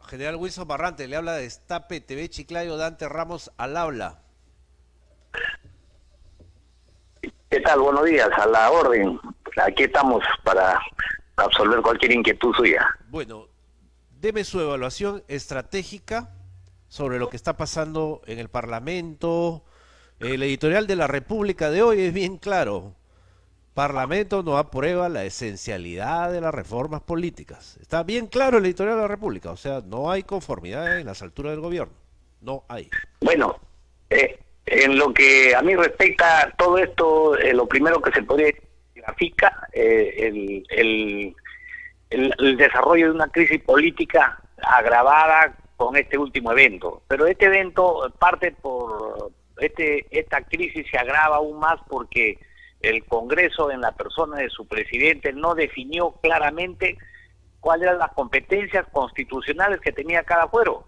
General Wilson Barrante, le habla de Destape TV Chiclayo, Dante Ramos al habla. ¿Qué tal? Buenos días, a la orden. Aquí estamos para absolver cualquier inquietud suya. Bueno, deme su evaluación estratégica sobre lo que está pasando en el Parlamento. El editorial de la República de hoy es bien claro. Parlamento no aprueba la esencialidad de las reformas políticas. Está bien claro el editorial de la República, o sea, no hay conformidad en las alturas del gobierno. No hay. Bueno, en lo que a mí respecta todo esto, lo primero que se podría grafica el desarrollo de una crisis política agravada con este último evento. Pero este evento parte por esta crisis se agrava aún más porque el Congreso, en la persona de su presidente, no definió claramente cuáles eran las competencias constitucionales que tenía cada fuero.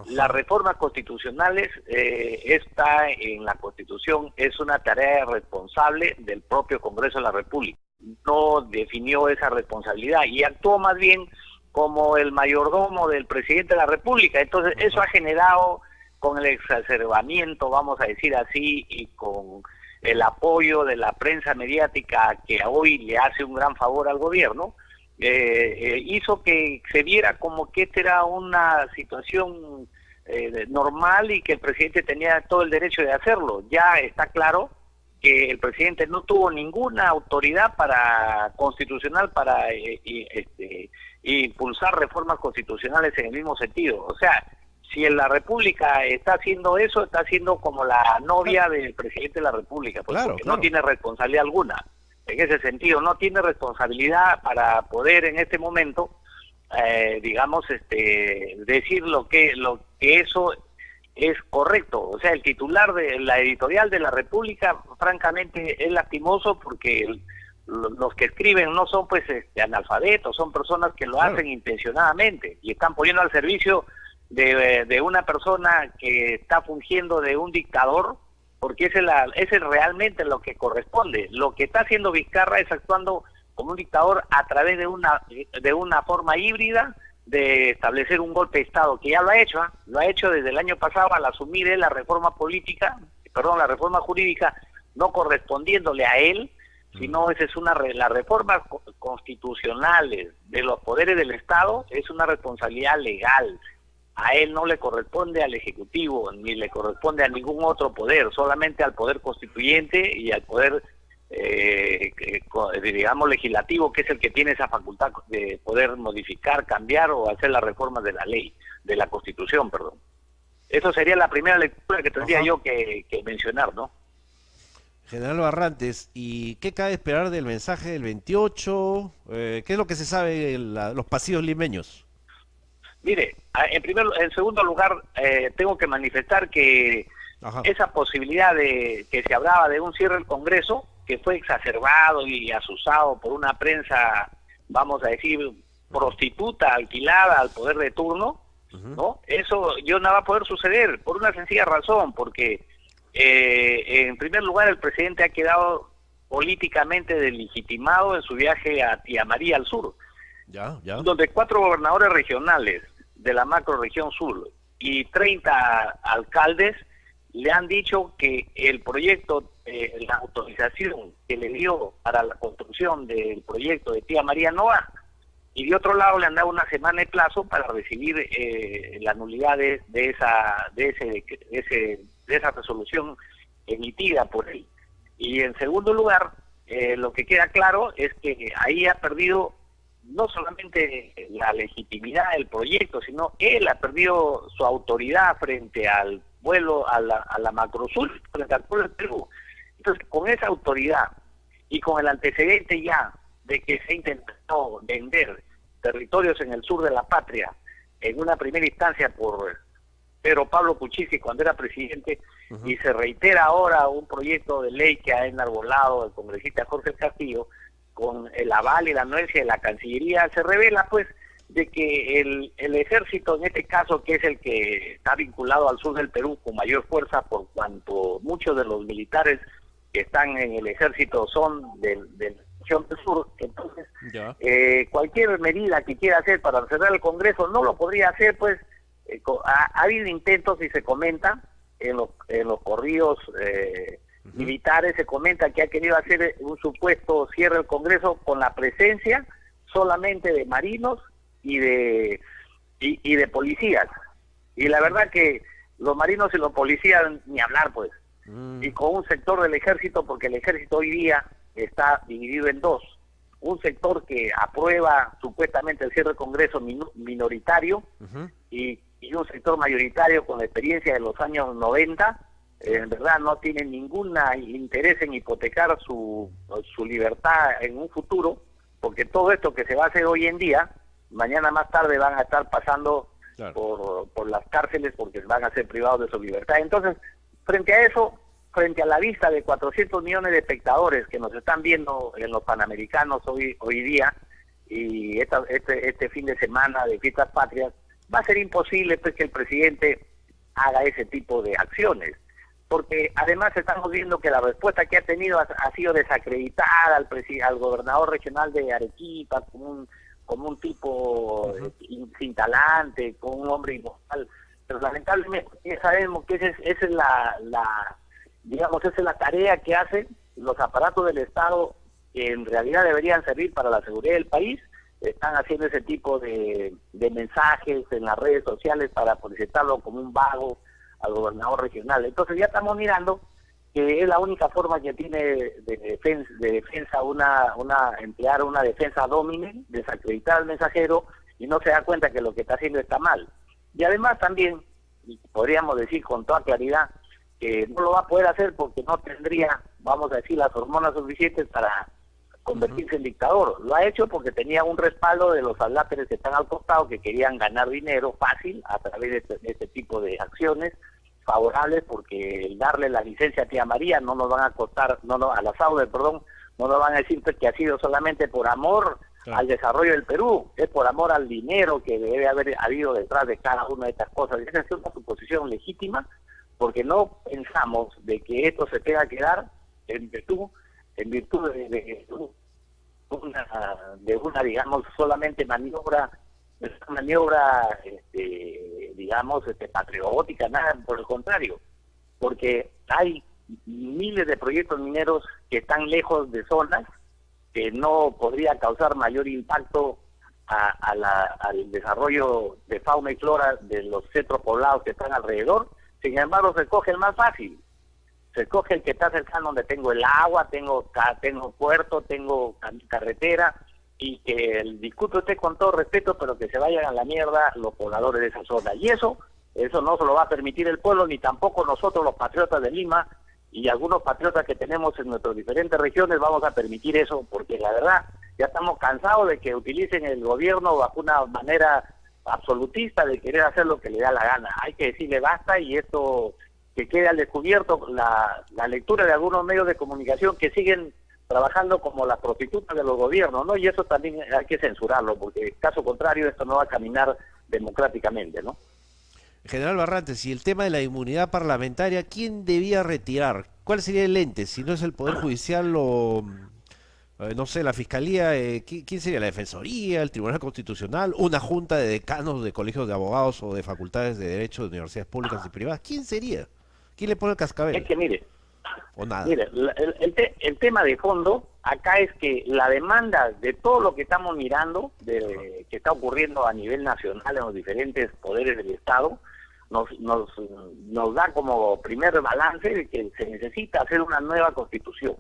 Las reformas constitucionales está en la Constitución, es una tarea responsable del propio Congreso de la República. No definió esa responsabilidad y actuó más bien como el mayordomo del presidente de la República. Entonces eso ha generado, con el exacerbamiento, vamos a decir así, y con el apoyo de la prensa mediática que hoy le hace un gran favor al gobierno, hizo que se viera como que esta era una situación normal y que el presidente tenía todo el derecho de hacerlo. Ya está claro que el presidente no tuvo ninguna autoridad constitucional para impulsar reformas constitucionales en el mismo sentido. O sea, si en la República está haciendo eso, está haciendo como la novia del presidente de la República, pues, Claro, porque no claro. tiene responsabilidad alguna. En ese sentido, no tiene responsabilidad para poder en este momento, digamos, decir lo que eso es correcto. O sea, el titular de la editorial de la República, francamente, es lastimoso porque los que escriben no son pues analfabetos, son personas que lo Claro. hacen intencionadamente y están poniendo al servicio de una persona que está fungiendo de un dictador, porque ese es realmente lo que corresponde. Lo que está haciendo Vizcarra es actuando como un dictador a través de una forma híbrida de establecer un golpe de Estado, que ya lo ha hecho desde el año pasado al asumir él la reforma la reforma jurídica, no correspondiéndole a él, sino esa es las reformas constitucionales de los poderes del Estado, es una responsabilidad legal. A él no le corresponde al Ejecutivo, ni le corresponde a ningún otro poder, solamente al Poder Constituyente y al Poder, digamos, Legislativo, que es el que tiene esa facultad de poder modificar, cambiar o hacer las reformas de la ley, de la Constitución, perdón. Eso sería la primera lectura que tendría Ajá. yo que mencionar, ¿no? General Barrantes, ¿y qué cabe esperar del mensaje del 28? ¿Qué es lo que se sabe de los pasillos limeños? Mire, en segundo lugar, tengo que manifestar que Ajá. esa posibilidad de que se hablaba de un cierre del Congreso, que fue exacerbado y asusado por una prensa, vamos a decir, prostituta, alquilada al poder de turno, ¿no? Eso yo no va a poder suceder por una sencilla razón, porque en primer lugar el presidente ha quedado políticamente deslegitimado en su viaje a Tía María al sur, Ya, ya. donde 4 gobernadores regionales de la macrorregión sur y 30 alcaldes le han dicho que el proyecto, la autorización que le dio para la construcción del proyecto de Tía María no va. Y de otro lado le han dado una semana de plazo para recibir la nulidad de esa resolución emitida por él. Y en segundo lugar, lo que queda claro es que ahí ha perdido no solamente la legitimidad del proyecto, sino él ha perdido su autoridad frente al pueblo, a la Macrosur, frente al pueblo del Perú. Entonces, con esa autoridad y con el antecedente ya de que se ha intentado vender territorios en el sur de la patria, en una primera instancia por Pedro Pablo Kuczynski cuando era presidente, y se reitera ahora un proyecto de ley que ha enarbolado el congresista Jorge Castillo, con el aval y la anuencia de la Cancillería, se revela pues de que el ejército, en este caso, que es el que está vinculado al sur del Perú con mayor fuerza, por cuanto muchos de los militares que están en el ejército son de la región del sur, entonces Ya. Cualquier medida que quiera hacer para cerrar el Congreso no lo podría hacer, pues ha habido intentos y se comenta en los corridos militares, se comenta que ha querido hacer un supuesto cierre del Congreso con la presencia solamente de marinos y de policías. Y la verdad que los marinos y los policías, ni hablar pues, y con un sector del ejército, porque el ejército hoy día está dividido en dos. Un sector que aprueba supuestamente el cierre del Congreso minoritario y un sector mayoritario con la experiencia de los años 90, en verdad no tiene ningún interés en hipotecar su libertad en un futuro, porque todo esto que se va a hacer hoy en día, mañana más tarde van a estar pasando por las cárceles porque van a ser privados de su libertad. Entonces, frente a eso, frente a la vista de 400 millones de espectadores que nos están viendo en los Panamericanos hoy día, y este fin de semana de Fiestas Patrias, va a ser imposible pues que el presidente haga ese tipo de acciones, porque además estamos viendo que la respuesta que ha tenido ha sido desacreditar al gobernador regional de Arequipa como un tipo sin talante, como un hombre inmortal, pero lamentablemente ya sabemos que esa es la tarea que hacen los aparatos del Estado, que en realidad deberían servir para la seguridad del país. Están haciendo ese tipo de mensajes en las redes sociales para presentarlo como un vago al gobernador regional. Entonces ya estamos mirando que es la única forma que tiene de defensa emplear una defensa domine, desacreditar al mensajero, y no se da cuenta que lo que está haciendo está mal. Y además también, podríamos decir con toda claridad, que no lo va a poder hacer porque no tendría, vamos a decir, las hormonas suficientes para convertirse en dictador. Lo ha hecho porque tenía un respaldo de los adláteres que están al costado, que querían ganar dinero fácil a través de este tipo de acciones favorables, porque el darle la licencia a Tía María no nos van a costar, a la Sauder, perdón, no nos van a decir que ha sido solamente por amor al desarrollo del Perú, es por amor al dinero que debe haber habido detrás de cada una de estas cosas. Esa es una suposición legítima, porque no pensamos de que esto se tenga que dar en virtud de una digamos solamente maniobra patriótica, nada por el contrario, porque hay miles de proyectos mineros que están lejos de zonas que no podría causar mayor impacto al desarrollo de fauna y flora de los centros poblados que están alrededor. Sin embargo, se coge el más fácil, se coge el que está cercano, donde tengo el agua, tengo puerto, tengo carretera, y que el discurso esté con todo respeto, pero que se vayan a la mierda los pobladores de esa zona. Y eso no se lo va a permitir el pueblo, ni tampoco nosotros los patriotas de Lima, y algunos patriotas que tenemos en nuestras diferentes regiones vamos a permitir eso, porque la verdad ya estamos cansados de que utilicen el gobierno bajo una manera absolutista de querer hacer lo que le da la gana. Hay que decirle basta, y esto que quede al descubierto la lectura de algunos medios de comunicación que siguen trabajando como las prostitutas de los gobiernos, ¿no? Y eso también hay que censurarlo, porque caso contrario esto no va a caminar democráticamente, ¿no? General Barrantes, y el tema de la inmunidad parlamentaria, ¿quién debía retirar? ¿Cuál sería el ente? Si no es el Poder Judicial o, no sé, la Fiscalía, ¿quién sería? ¿La Defensoría, el Tribunal Constitucional, una junta de decanos de colegios de abogados o de facultades de derecho de universidades públicas y privadas? ¿Quién sería? ¿Quién le pone el cascabel? Es que mire, o nada. Mire, el tema de fondo acá es que la demanda de todo lo que estamos mirando, que está ocurriendo a nivel nacional en los diferentes poderes del Estado, nos da como primer balance de que se necesita hacer una nueva constitución.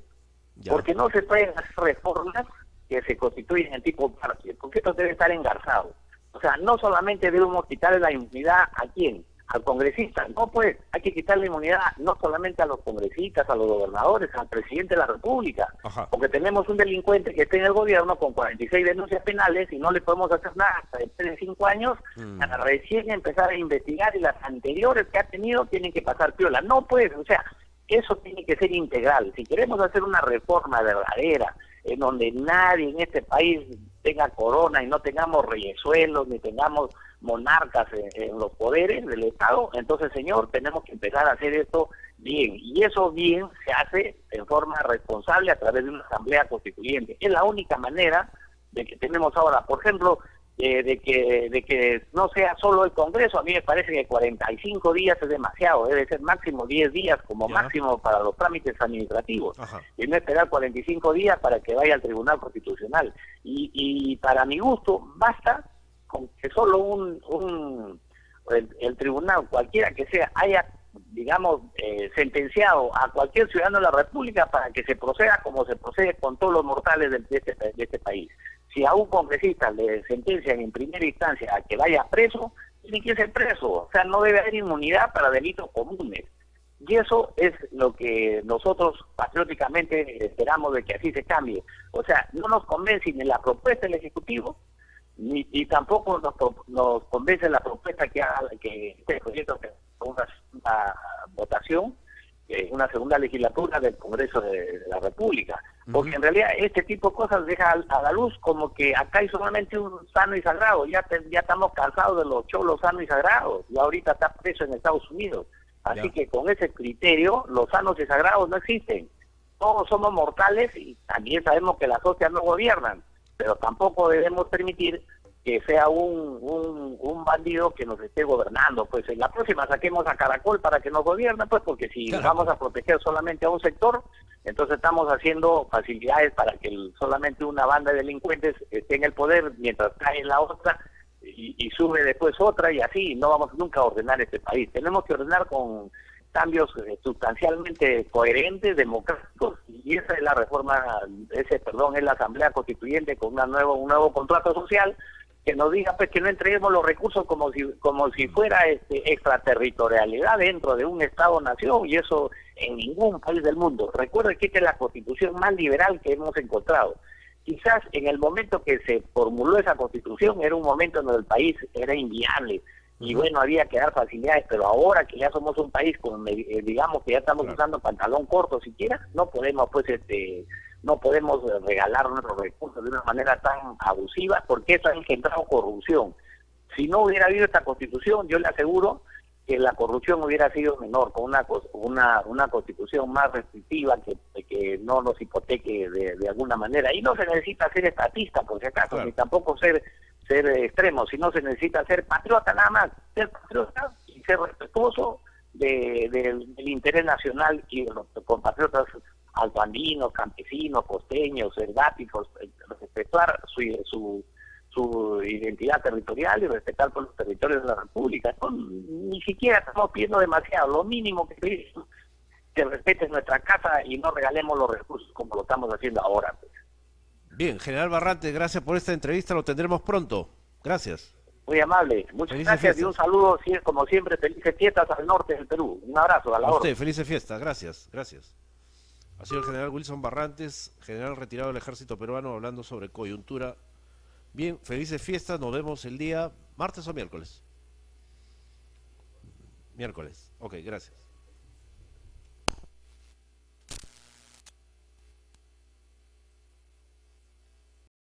Ya. Porque no se pueden hacer reformas que se constituyen en tipo parche, porque esto debe estar engarzado. O sea, no solamente debemos quitarle la inmunidad a quién, al congresista, no, pues hay que quitarle inmunidad no solamente a los congresistas, a los gobernadores, al presidente de la República. Ajá. Porque tenemos un delincuente que está en el gobierno con 46 denuncias penales y no le podemos hacer nada hasta después de 5 años para recién empezar a investigar, y las anteriores que ha tenido tienen que pasar piola. No, pues, o sea, eso tiene que ser integral. Si queremos hacer una reforma verdadera en donde nadie en este país tenga corona y no tengamos reyesuelos ni tengamos monarcas en los poderes del Estado, entonces, señor, tenemos que empezar a hacer esto bien, y eso bien se hace en forma responsable a través de una asamblea constituyente. Es la única manera de que tenemos ahora. Por ejemplo, de que no sea solo el Congreso, a mí me parece que 45 días es demasiado, debe ser máximo 10 días como Ya. máximo para los trámites administrativos, Ajá. y no esperar 45 días para que vaya al Tribunal Constitucional. Y para mi gusto, basta con que solo el tribunal, cualquiera que sea, haya, digamos, sentenciado a cualquier ciudadano de la República para que se proceda como se procede con todos los mortales de este país. Si a un congresista le sentencian en primera instancia a que vaya preso, tiene que ser preso. O sea, no debe haber inmunidad para delitos comunes. Y eso es lo que nosotros patrióticamente esperamos de que así se cambie. O sea, no nos convence ni la propuesta del Ejecutivo, ni tampoco nos convence la propuesta que este proyecto que una votación, una segunda legislatura del Congreso de la República, porque en realidad este tipo de cosas deja a la luz como que acá hay solamente un sano y sagrado. Ya estamos cansados de los cholos sanos y sagrados, y ahorita está preso en Estados Unidos, así que con ese criterio los sanos y sagrados no existen. Todos somos mortales y también sabemos que las hostias no gobiernan, pero tampoco debemos permitir que sea un bandido que nos esté gobernando. Pues en la próxima saquemos a Caracol para que nos gobierne, pues, porque si vamos a proteger solamente a un sector, entonces estamos haciendo facilidades para que solamente una banda de delincuentes esté en el poder mientras cae la otra y sube después otra, y así no vamos nunca a ordenar este país. Tenemos que ordenar con cambios sustancialmente coherentes, democráticos, y esa es la reforma, es la Asamblea Constituyente con un nuevo contrato social que nos diga pues que no entreguemos los recursos como si fuera extraterritorialidad dentro de un Estado-nación, y eso en ningún país del mundo. Recuerden que esta es la Constitución más liberal que hemos encontrado. Quizás en el momento que se formuló esa Constitución era un momento en donde el país era inviable, y bueno, había que dar facilidades, pero ahora que ya somos un país con, digamos que ya estamos usando pantalón corto siquiera, no podemos no podemos regalar nuestros recursos de una manera tan abusiva, porque eso ha engendrado corrupción. Si no hubiera habido esta Constitución, yo le aseguro que la corrupción hubiera sido menor, con una Constitución más restrictiva que no nos hipoteque de alguna manera. Y no se necesita ser estatista, por si acaso, ni tampoco ser extremo, sino se necesita ser patriota nada más, ser patriota y ser respetuoso del interés nacional y de los compatriotas altoandinos, campesinos, costeños, selváticos, respetar su identidad territorial y respetar por los territorios de la República. Ni siquiera estamos pidiendo demasiado, lo mínimo que pedimos que respeten nuestra casa y no regalemos los recursos como lo estamos haciendo ahora. Bien, General Barrantes, gracias por esta entrevista, lo tendremos pronto. Gracias. Muy amable, muchas Felices gracias fiestas. Y un saludo, como siempre, felices fiestas al norte del Perú. Un abrazo, a la A usted, orden. felices fiestas, gracias. Ha sido el general Wilson Barrantes, general retirado del ejército peruano, hablando sobre coyuntura. Bien, felices fiestas, nos vemos el día martes o miércoles. Miércoles, ok, gracias.